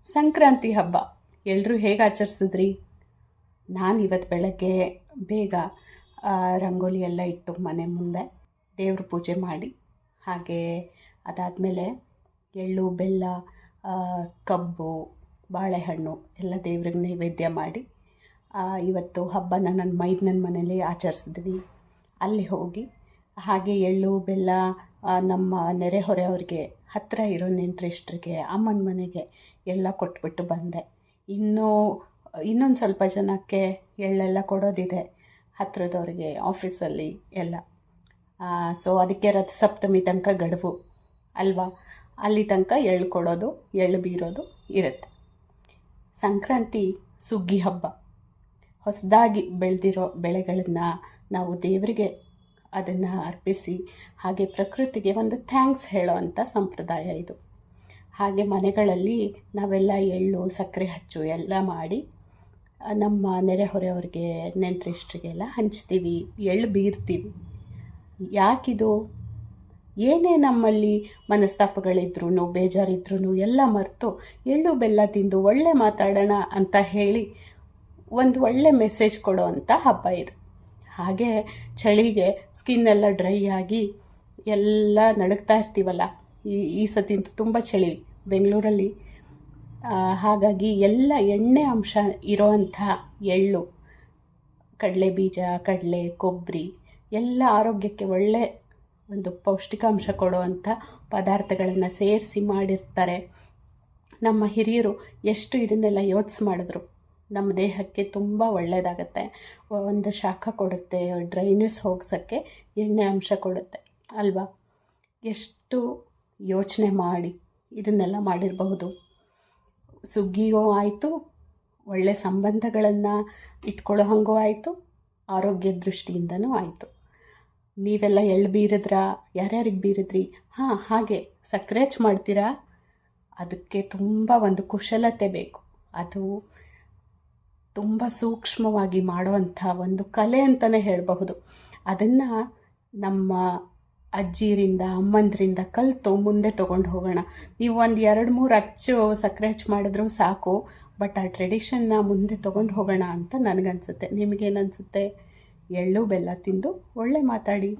ಸಂಕ್ರಾಂತಿ ಹಬ್ಬ ಎಲ್ಲರೂ ಹೇಗೆ ಆಚರಿಸಿದ್ರಿ? ನಾನು ಇವತ್ತು ಬೆಳಗ್ಗೆ ಬೇಗ ರಂಗೋಲಿ ಎಲ್ಲ ಇಟ್ಟು ಮನೆ ಮುಂದೆ ದೇವ್ರ ಪೂಜೆ ಮಾಡಿ, ಹಾಗೆ ಅದಾದಮೇಲೆ ಎಳ್ಳು ಬೆಲ್ಲ ಕಬ್ಬು ಬಾಳೆಹಣ್ಣು ಎಲ್ಲ ದೇವ್ರಿಗೆ ನೈವೇದ್ಯ ಮಾಡಿ ಇವತ್ತು ಹಬ್ಬನ ನನ್ನ ಮೈದನನ ಮನೇಲಿ ಆಚರಿಸಿದ್ವಿ. ಅಲ್ಲಿ ಹೋಗಿ ಹಾಗೆ ಎಳ್ಳು ಬೆಲ್ಲ ನಮ್ಮ ನೆರೆಹೊರೆಯವ್ರಿಗೆ, ಹತ್ತಿರ ಇರೋ ನೆಂಟರಿಷ್ಟರಿಗೆ, ಅಮ್ಮನ ಮನೆಗೆ ಎಲ್ಲ ಕೊಟ್ಬಿಟ್ಟು ಬಂದೆ. ಇನ್ನೊಂದು ಸ್ವಲ್ಪ ಜನಕ್ಕೆ ಎಳ್ಳೆಲ್ಲ ಕೊಡೋದಿದೆ, ಹತ್ತಿರದವ್ರಿಗೆ, ಆಫೀಸಲ್ಲಿ ಎಲ್ಲ. ಸೊ ಅದಕ್ಕೆ ರಥಸಪ್ತಮಿ ತನಕ ಗಡುವು ಅಲ್ವಾ, ಅಲ್ಲಿ ತನಕ ಎಳ್ಳು ಕೊಡೋದು, ಎಳ್ಳು ಬೀರೋದು ಇರುತ್ತೆ. ಸಂಕ್ರಾಂತಿ ಸುಗ್ಗಿ ಹಬ್ಬ. ಹೊಸದಾಗಿ ಬೆಳೆದಿರೋ ಬೆಳೆಗಳನ್ನು ನಾವು ದೇವರಿಗೆ ಅದನ್ನು ಅರ್ಪಿಸಿ, ಹಾಗೆ ಪ್ರಕೃತಿಗೆ ಒಂದು ಥ್ಯಾಂಕ್ಸ್ ಹೇಳೋ ಅಂಥ ಸಂಪ್ರದಾಯ ಇದು. ಹಾಗೆ ಮನೆಗಳಲ್ಲಿ ನಾವೆಲ್ಲ ಎಳ್ಳು ಸಕ್ಕರೆ ಹಚ್ಚು ಎಲ್ಲ ಮಾಡಿ ನಮ್ಮ ನೆರೆಹೊರೆಯವ್ರಿಗೆ, ನೆಂಟರಿಷ್ಟರಿಗೆಲ್ಲ ಹಂಚ್ತೀವಿ, ಎಳ್ಳು ಬೀರ್ತೀವಿ. ಯಾಕಿದು? ಏನೇ ನಮ್ಮಲ್ಲಿ ಮನಸ್ತಾಪಗಳಿದ್ರೂ ಬೇಜಾರಿದ್ರೂ ಎಲ್ಲ ಮರೆತು ಎಳ್ಳು ಬೆಲ್ಲ ತಿಂದು ಒಳ್ಳೆ ಮಾತಾಡೋಣ ಅಂತ ಹೇಳಿ ಒಂದು ಒಳ್ಳೆ ಮೆಸೇಜ್ ಕೊಡೋ ಅಂಥ ಹಬ್ಬ ಇದು. ಹಾಗೆ ಚಳಿಗೆ ಸ್ಕಿನ್ನೆಲ್ಲ ಡ್ರೈ ಆಗಿ ಎಲ್ಲ ನಡುಗ್ತಾ ಇರ್ತೀವಲ್ಲ, ಈ ಸತಿಂತೂ ತುಂಬ ಚಳಿ ಬೆಂಗಳೂರಲ್ಲಿ. ಹಾಗಾಗಿ ಎಲ್ಲ ಎಣ್ಣೆ ಅಂಶ ಇರೋವಂಥ ಎಳ್ಳು, ಕಡಲೆ ಬೀಜ, ಕಡಲೆ, ಕೊಬ್ಬರಿ ಎಲ್ಲ ಆರೋಗ್ಯಕ್ಕೆ ಒಳ್ಳೆ ಒಂದು ಪೌಷ್ಟಿಕಾಂಶ ಕೊಡುವಂಥ ಪದಾರ್ಥಗಳನ್ನು ಸೇರಿಸಿ ಮಾಡಿರ್ತಾರೆ. ನಮ್ಮ ಹಿರಿಯರು ಎಷ್ಟು ಇದನ್ನೆಲ್ಲ ಯೋಚಿಸಿ ಮಾಡಿದ್ರು. ನಮ್ಮ ದೇಹಕ್ಕೆ ತುಂಬ ಒಳ್ಳೆಯದಾಗತ್ತೆ, ಒಂದು ಶಾಖ ಕೊಡುತ್ತೆ, ಡ್ರೈನೆಸ್ ಹೋಗ್ಸೋಕ್ಕೆ ಎಣ್ಣೆ ಅಂಶ ಕೊಡುತ್ತೆ ಅಲ್ವಾ. ಎಷ್ಟು ಯೋಚನೆ ಮಾಡಿ ಇದನ್ನೆಲ್ಲ ಮಾಡಿರಬಹುದು. ಸುಗ್ಗಿಯೂ ಆಯಿತು, ಒಳ್ಳೆ ಸಂಬಂಧಗಳನ್ನು ಇಟ್ಕೊಳ್ಳೋ ಹಂಗೂ ಆಯಿತು, ಆರೋಗ್ಯ ದೃಷ್ಟಿಯಿಂದನೂ ಆಯಿತು. ನೀವೆಲ್ಲ ಎಳ್ಳು ಬೀರಿದ್ರಾ? ಯಾರ್ಯಾರಿಗೆ ಬೀರಿದ್ರಿ? ಹಾಗೆ ಸಕ್ಕರೆ ಹಚ್ಚು ಮಾಡ್ತೀರಾ? ಅದಕ್ಕೆ ತುಂಬ ಒಂದು ಕುಶಲತೆ ಬೇಕು. ಅದು ತುಂಬ ಸೂಕ್ಷ್ಮವಾಗಿ ಮಾಡುವಂಥ ಒಂದು ಕಲೆ ಅಂತಲೇ ಹೇಳಬಹುದು. ಅದನ್ನು ನಮ್ಮ ಅಜ್ಜಿಯರಿಂದ, ಅಮ್ಮಂದ್ರಿಂದ ಕಲಿತು ಮುಂದೆ ತೊಗೊಂಡು ಹೋಗೋಣ. ನೀವು ಒಂದು 2-3 ಅಚ್ಚು ಸಕ್ಕರೆ ಹಚ್ಚು ಮಾಡಿದ್ರೂ ಸಾಕು, ಬಟ್ ಆ ಟ್ರೆಡಿಷನ್ನ ಮುಂದೆ ತೊಗೊಂಡು ಹೋಗೋಣ ಅಂತ ನನಗನ್ಸುತ್ತೆ. ನಿಮಗೇನನ್ಸುತ್ತೆ? ಎಳ್ಳು ಬೆಲ್ಲ ತಿಂದು ಒಳ್ಳೆ ಮಾತಾಡಿ.